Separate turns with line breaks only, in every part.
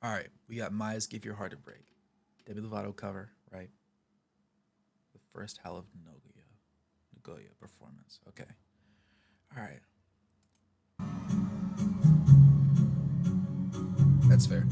All right, we got Maya's "Give Your Heart a Break," Demi Lovato cover, right? The first Hell of Nagoya performance. Okay, all right, that's fair.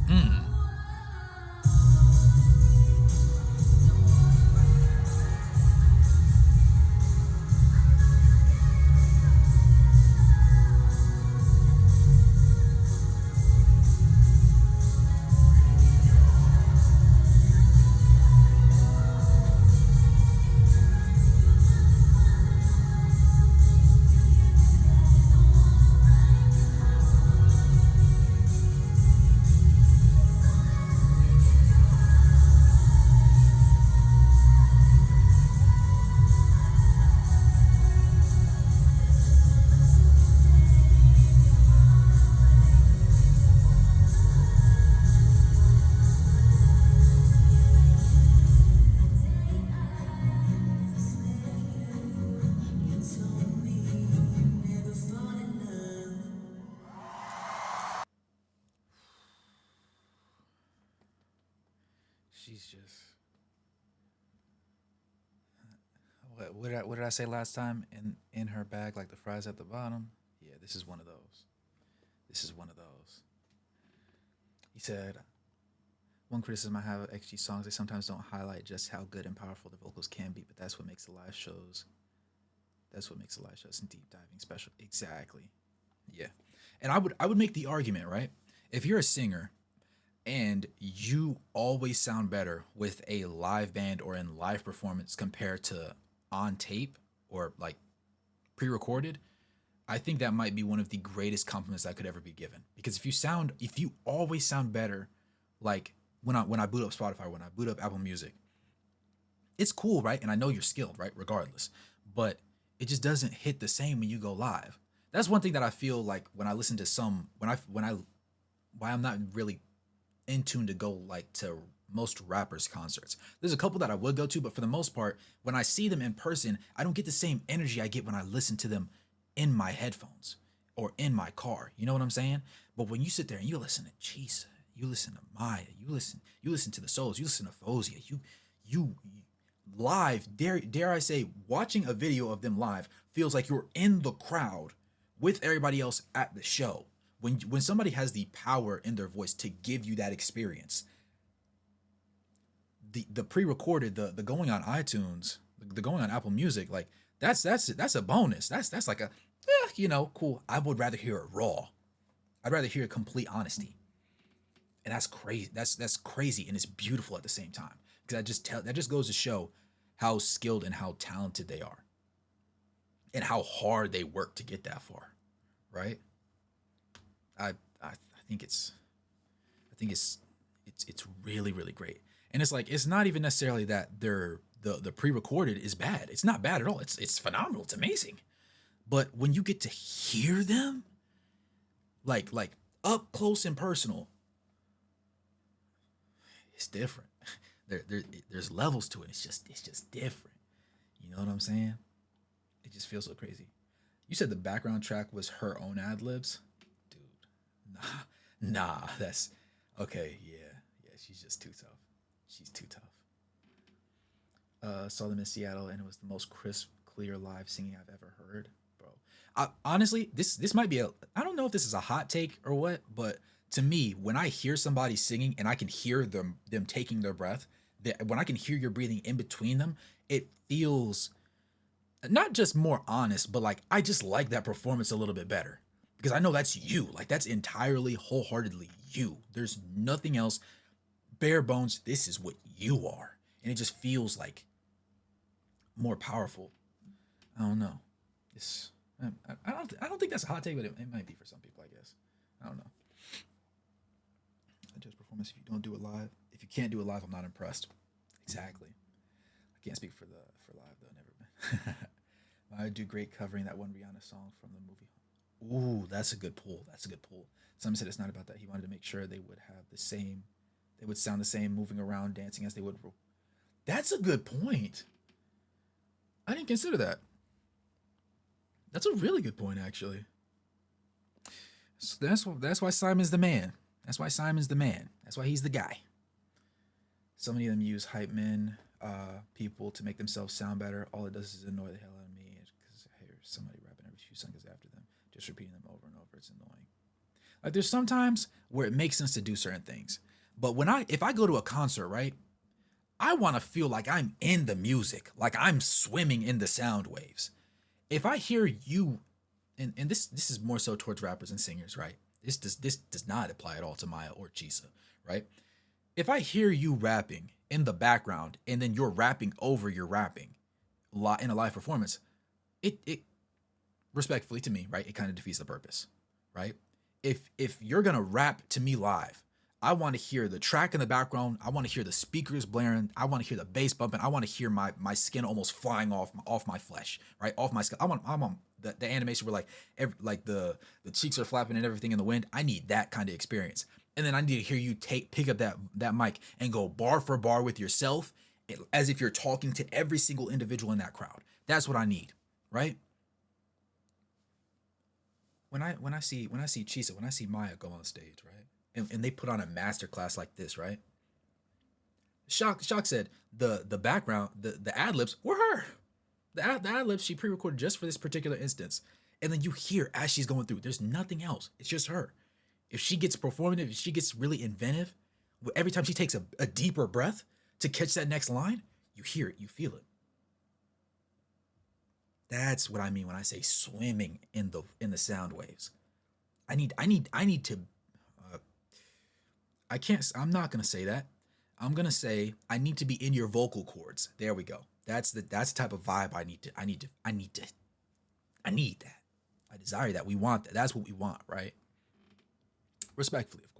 Mm. Ooh. Mm. She's just what did I say last time? In her bag, like the fries at the bottom. Yeah, this is one of those. This is one of those. He said, one criticism I have of XG songs, they sometimes don't highlight just how good and powerful the vocals can be, but that's what makes the live shows. That's what makes the live shows and deep diving special. Exactly. Yeah. And I would make the argument, right? If you're a singer and you always sound better with a live band or in live performance compared to on tape or like pre-recorded, I think that might be one of the greatest compliments that could ever be given. Because if you always sound better, like when I boot up Spotify, when I boot up Apple Music, it's cool, right? And I know you're skilled, right? Regardless, but it just doesn't hit the same when you go live. That's one thing that I feel like when I listen to some when I why I'm not really in tune to go like to most rappers concerts. There's a couple that I would go to, but for the most part, when I see them in person, I don't get the same energy I get when I listen to them in my headphones or in my car. You know what I'm saying? But when you sit there and you listen to Chisa, you listen to Maya, you listen to the Souls, you listen to Fozia, you live, dare I say, watching a video of them live feels like you're in the crowd with everybody else at the show. When somebody has the power in their voice to give you that experience, the pre-recorded, the going on iTunes, the going on Apple Music, like that's a bonus. That's like a cool. I would rather hear it raw. I'd rather hear complete honesty, and that's crazy. That's crazy, and it's beautiful at the same time because that just goes to show how skilled and how talented they are, and how hard they work to get that far, right? I think it's really really great, and it's like it's not even necessarily that the pre-recorded is bad. It's not bad at all. It's phenomenal. It's amazing. But when you get to hear them, like up close and personal, it's different. There's levels to it. It's just different. You know what I'm saying? It just feels so crazy. You said the background track was her own ad libs, dude. Nah, that's okay. Yeah, yeah. She's just too tough. She's too tough. Saw them in Seattle, and it was the most crisp, clear live singing I've ever heard, bro. Honestly, this might be a. I don't know if this is a hot take or what, but to me, when I hear somebody singing and I can hear them taking their breath, when I can hear your breathing in between them, it feels not just more honest, but like I just like that performance a little bit better because I know that's you. Like that's entirely, wholeheartedly you. There's nothing else. Bare bones. This is what you are, and it just feels like more powerful. I don't know. It's I don't think that's a hot take, but it might be for some people. I guess I don't know. I judge performance if you don't do it live. If you can't do it live, I'm not impressed. Exactly. I can't speak for live though. Never been. I do great covering that one Rihanna song from the movie. Ooh, that's a good pull. That's a good pull. Someone said it's not about that. He wanted to make sure they would have the same, they would sound the same, moving around, dancing as they would. That's a good point. I didn't consider that. That's a really good point, actually. So that's why Simon's the man. That's why Simon's the man. That's why he's the guy. So many of them use hype men, people to make themselves sound better. All it does is annoy the hell out of me because I hear somebody rapping every few seconds after them, just repeating them over and over. It's annoying. Like there's sometimes where it makes sense to do certain things, but if I go to a concert, right, I want to feel like I'm in the music, like I'm swimming in the sound waves. If I hear you, and this is more so towards rappers and singers, right? This does not apply at all to Maya or Chisa, right? If I hear you rapping in the background and then you're rapping over your rapping in a live performance, it respectfully to me, right? It kind of defeats the purpose, right? If you're gonna rap to me live, I want to hear the track in the background. I want to hear the speakers blaring. I want to hear the bass bumping. I want to hear my skin almost flying off my flesh, right? Off my skin. I want the animation where like the cheeks are flapping and everything in the wind. I need that kind of experience. And then I need to hear you pick up that mic and go bar for bar with yourself as if you're talking to every single individual in that crowd. That's what I need, right? When I see Chisa, when I see Maya go on stage, right? And they put on a master class like this, right? Shock said the background, the ad libs were her. The ad libs she pre-recorded just for this particular instance. And then you hear as she's going through, there's nothing else. It's just her. If she gets performative, if she gets really inventive, every time she takes a deeper breath to catch that next line, you hear it, you feel it. That's what I mean when I say swimming in the sound waves. I need to. Uh, I can't. I'm not gonna say that. I'm gonna say I need to be in your vocal cords. There we go. That's the type of vibe I need to. I need that. I desire that. We want that. That's what we want, right? Respectfully, of